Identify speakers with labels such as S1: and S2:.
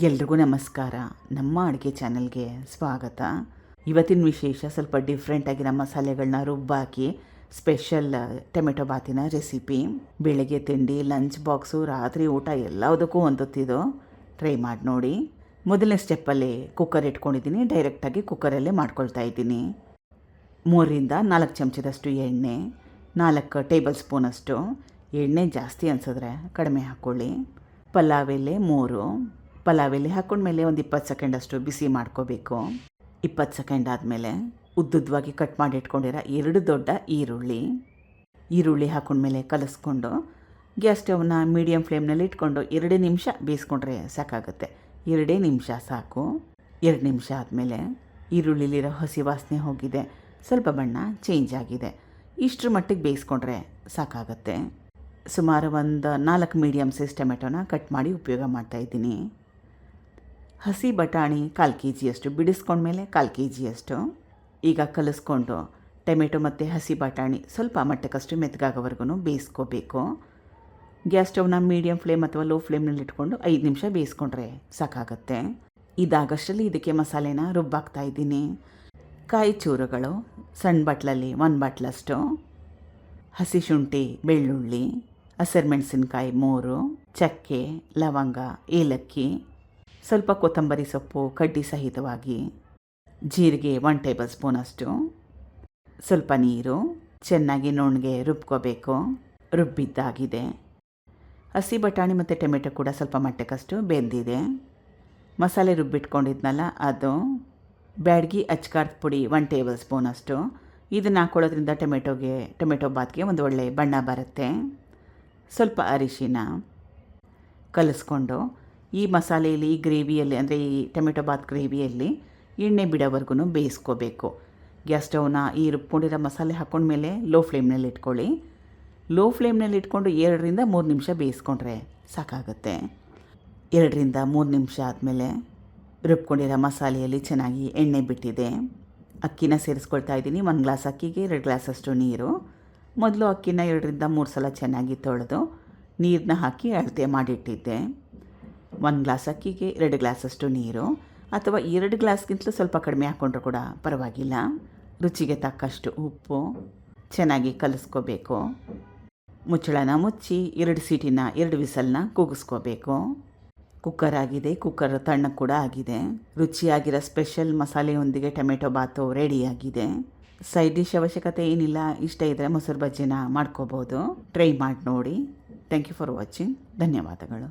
S1: ಎಲ್ರಿಗೂ ನಮಸ್ಕಾರ. ನಮ್ಮ ಅಡುಗೆ ಚಾನಲ್ಗೆ ಸ್ವಾಗತ. ಇವತ್ತಿನ ವಿಶೇಷ ಸ್ವಲ್ಪ ಡಿಫ್ರೆಂಟಾಗಿರೋ ಮಸಾಲೆಗಳನ್ನ ರುಬ್ಬಾಕಿ ಸ್ಪೆಷಲ್ ಟೊಮೆಟೊ ಬಾತಿನ ರೆಸಿಪಿ. ಬೆಳಗ್ಗೆ ತಿಂಡಿ, ಲಂಚ್ ಬಾಕ್ಸು, ರಾತ್ರಿ ಊಟ ಎಲ್ಲದಕ್ಕೂ ಹೊಂದುತ್ತಿದ್ದು. ಟ್ರೈ ಮಾಡಿ ನೋಡಿ. ಮೊದಲನೇ ಸ್ಟೆಪ್ಪಲ್ಲಿ ಕುಕ್ಕರ್ ಇಟ್ಕೊಂಡಿದ್ದೀನಿ. ಡೈರೆಕ್ಟಾಗಿ ಕುಕ್ಕರಲ್ಲೇ ಮಾಡ್ಕೊಳ್ತಾ ಇದ್ದೀನಿ. 3-4 ಚಮಚದಷ್ಟು ಎಣ್ಣೆ, 4 ಟೇಬಲ್ ಸ್ಪೂನಷ್ಟು ಎಣ್ಣೆ. ಜಾಸ್ತಿ ಅನಿಸಿದ್ರೆ ಕಡಿಮೆ ಹಾಕ್ಕೊಳ್ಳಿ. ಪಲಾವ್ ಎಲೆ 3. ಪಲಾವ್ ಎಲೆ ಹಾಕ್ಕೊಂಡ್ಮೇಲೆ ಒಂದು 20 ಸೆಕೆಂಡಷ್ಟು ಬಿಸಿ ಮಾಡ್ಕೋಬೇಕು. 20 ಸೆಕೆಂಡ್ ಆದಮೇಲೆ ಉದ್ದುದ್ದವಾಗಿ ಕಟ್ ಮಾಡಿ ಇಟ್ಕೊಂಡಿರೋ 2 ದೊಡ್ಡ ಈರುಳ್ಳಿ ಹಾಕ್ಕೊಂಡ್ಮೇಲೆ ಕಲಿಸ್ಕೊಂಡು ಗ್ಯಾಸ್ ಸ್ಟವ್ನ ಮೀಡಿಯಮ್ ಫ್ಲೇಮ್ನಲ್ಲಿ ಇಟ್ಕೊಂಡು 2 ನಿಮಿಷ ಬೇಯಿಸ್ಕೊಂಡ್ರೆ ಸಾಕಾಗುತ್ತೆ. 2 ನಿಮಿಷ ಸಾಕು. 2 ನಿಮಿಷ ಆದಮೇಲೆ ಈರುಳ್ಳಿಲಿರೋ ಹಸಿ ವಾಸನೆ ಹೋಗಿದೆ, ಸ್ವಲ್ಪ ಬಣ್ಣ ಚೇಂಜ್ ಆಗಿದೆ. ಇಷ್ಟರ ಮಟ್ಟಿಗೆ ಬೇಯಿಸ್ಕೊಂಡ್ರೆ ಸಾಕಾಗುತ್ತೆ. ಸುಮಾರು ಒಂದು 4 ಮೀಡಿಯಮ್ ಸೈಜ್ ಟೊಮೆಟೊನ ಕಟ್ ಮಾಡಿ ಉಪಯೋಗ ಮಾಡ್ತಾಯಿದ್ದೀನಿ. ಹಸಿ ಬಟಾಣಿ 1/4 kg ಬಿಡಿಸ್ಕೊಂಡ್ಮೇಲೆ 1/4 kg ಈಗ ಕಲಿಸ್ಕೊಂಡು ಟೊಮೆಟೊ ಮತ್ತು ಹಸಿ ಬಟಾಣಿ ಸ್ವಲ್ಪ ಮಟ್ಟಕ್ಕಷ್ಟು ಮೆತ್ತಗಾಗೋವರೆಗೂ ಬೇಯಿಸ್ಕೋಬೇಕು. ಗ್ಯಾಸ್ ಸ್ಟವ್ನ ಮೀಡಿಯಮ್ ಫ್ಲೇಮ್ ಅಥವಾ ಲೋ ಫ್ಲೇಮ್ನಲ್ಲಿ ಇಟ್ಕೊಂಡು 5 ನಿಮಿಷ ಬೇಯಿಸ್ಕೊಂಡ್ರೆ ಸಾಕಾಗುತ್ತೆ. ಇದಾಗಷ್ಟರಲ್ಲಿ ಇದಕ್ಕೆ ಮಸಾಲೆನ ರುಬ್ಬಾಕ್ತಾ ಇದ್ದೀನಿ. ಕಾಯಿ ಚೂರುಗಳು ಸಣ್ಣ ಬಟ್ಲಲ್ಲಿ 1 ಬಟ್ಲಷ್ಟು, ಹಸಿ ಶುಂಠಿ, ಬೆಳ್ಳುಳ್ಳಿ, ಹಸಿರುಮೆಣಸಿನ್ಕಾಯಿ 3, ಚಕ್ಕೆ, ಲವಂಗ, ಏಲಕ್ಕಿ, ಸ್ವಲ್ಪ ಕೊತ್ತಂಬರಿ ಸೊಪ್ಪು ಕಡ್ಡಿ ಸಹಿತವಾಗಿ, ಜೀರಿಗೆ 1 ಟೇಬಲ್ ಸ್ಪೂನಷ್ಟು, ಸ್ವಲ್ಪ ನೀರು. ಚೆನ್ನಾಗಿ ನುಣ್ಣಗೆ ರುಬ್ಕೋಬೇಕು. ರುಬ್ಬಿದ್ದಾಗಿದೆ. ಹಸಿ ಬಟಾಣಿ ಮತ್ತು ಟೊಮೆಟೊ ಕೂಡ ಸ್ವಲ್ಪ ಮಟ್ಟಕ್ಕಷ್ಟು ಬೆಂದಿದೆ. ಮಸಾಲೆ ರುಬ್ಬಿಟ್ಕೊಂಡಿದ್ನಲ್ಲ ಅದು. ಬ್ಯಾಡಗಿ ಅಚ್ಕಾರದ ಪುಡಿ 1 ಟೇಬಲ್ ಸ್ಪೂನಷ್ಟು. ಇದನ್ನು ಹಾಕ್ಕೊಳ್ಳೋದ್ರಿಂದ ಟೊಮೆಟೊ ಬಾತ್ಗೆ ಒಂದು ಒಳ್ಳೆ ಬಣ್ಣ ಬರುತ್ತೆ. ಸ್ವಲ್ಪ ಅರಿಶಿನ ಕಲಿಸ್ಕೊಂಡು ಈ ಮಸಾಲೆಯಲ್ಲಿ, ಈ ಗ್ರೇವಿಯಲ್ಲಿ, ಅಂದರೆ ಈ ಟೊಮೆಟೊ ಬಾತ್ ಗ್ರೇವಿಯಲ್ಲಿ ಎಣ್ಣೆ ಬಿಡೋವರೆಗೂ ಬೇಯಿಸ್ಕೋಬೇಕು. ಗ್ಯಾಸ್ ಸ್ಟವ್ನ ಈ ರುಬ್ಕೊಂಡಿರೋ ಮಸಾಲೆ ಹಾಕ್ಕೊಂಡ್ಮೇಲೆ ಲೋ ಫ್ಲೇಮ್ನಲ್ಲಿ ಇಟ್ಕೊಳ್ಳಿ. ಲೋ ಫ್ಲೇಮ್ನಲ್ಲಿ ಇಟ್ಕೊಂಡು 2-3 ನಿಮಿಷ ಬೇಯಿಸ್ಕೊಂಡ್ರೆ ಸಾಕಾಗುತ್ತೆ. 2-3 ನಿಮಿಷ ಆದಮೇಲೆ ರುಬ್ಕೊಂಡಿರೋ ಮಸಾಲೆಯಲ್ಲಿ ಚೆನ್ನಾಗಿ ಎಣ್ಣೆ ಬಿಟ್ಟಿದೆ. ಅಕ್ಕಿನ ಸೇರಿಸ್ಕೊಳ್ತಾ ಇದ್ದೀನಿ. 1 ಗ್ಲಾಸ್ ಅಕ್ಕಿಗೆ 2 ಗ್ಲಾಸಷ್ಟು ನೀರು. ಮೊದಲು ಅಕ್ಕಿನ 2-3 ಸಲ ಚೆನ್ನಾಗಿ ತೊಳೆದು ನೀರನ್ನ ಹಾಕಿ ಅಳತೆ ಮಾಡಿಟ್ಟಿದ್ದೆ. 1 ಗ್ಲಾಸ್ ಅಕ್ಕಿಗೆ 2 ಗ್ಲಾಸಷ್ಟು ನೀರು, ಅಥವಾ 2 ಗ್ಲಾಸ್ಗಿಂತಲೂ ಸ್ವಲ್ಪ ಕಡಿಮೆ ಹಾಕ್ಕೊಂಡ್ರೂ ಕೂಡ ಪರವಾಗಿಲ್ಲ. ರುಚಿಗೆ ತಕ್ಕಷ್ಟು ಉಪ್ಪು. ಚೆನ್ನಾಗಿ ಕಲಿಸ್ಕೋಬೇಕು. ಮುಚ್ಚಳನ ಮುಚ್ಚಿ 2 ಸೀಟಿನ 2 ವಿಸಲ್ನ ಕೂಗಿಸ್ಕೋಬೇಕು. ಕುಕ್ಕರ್ ಆಗಿದೆ. ಕುಕ್ಕರ್ ತಣ್ಣಗೆ ಕೂಡ ಆಗಿದೆ. ರುಚಿಯಾಗಿರೋ ಸ್ಪೆಷಲ್ ಮಸಾಲೆಯೊಂದಿಗೆ ಟೊಮೆಟೊ ಬಾತು ರೆಡಿಯಾಗಿದೆ. ಸೈಡ್ ಡಿಶ್ ಅವಶ್ಯಕತೆ ಏನಿಲ್ಲ. ಇಷ್ಟ ಇದ್ದರೆ ಮೊಸರು ಬಜ್ಜಿನ ಮಾಡ್ಕೋಬೋದು. ಟ್ರೈ ಮಾಡಿ ನೋಡಿ. Thank you for watching. ಧನ್ಯವಾದಗಳು.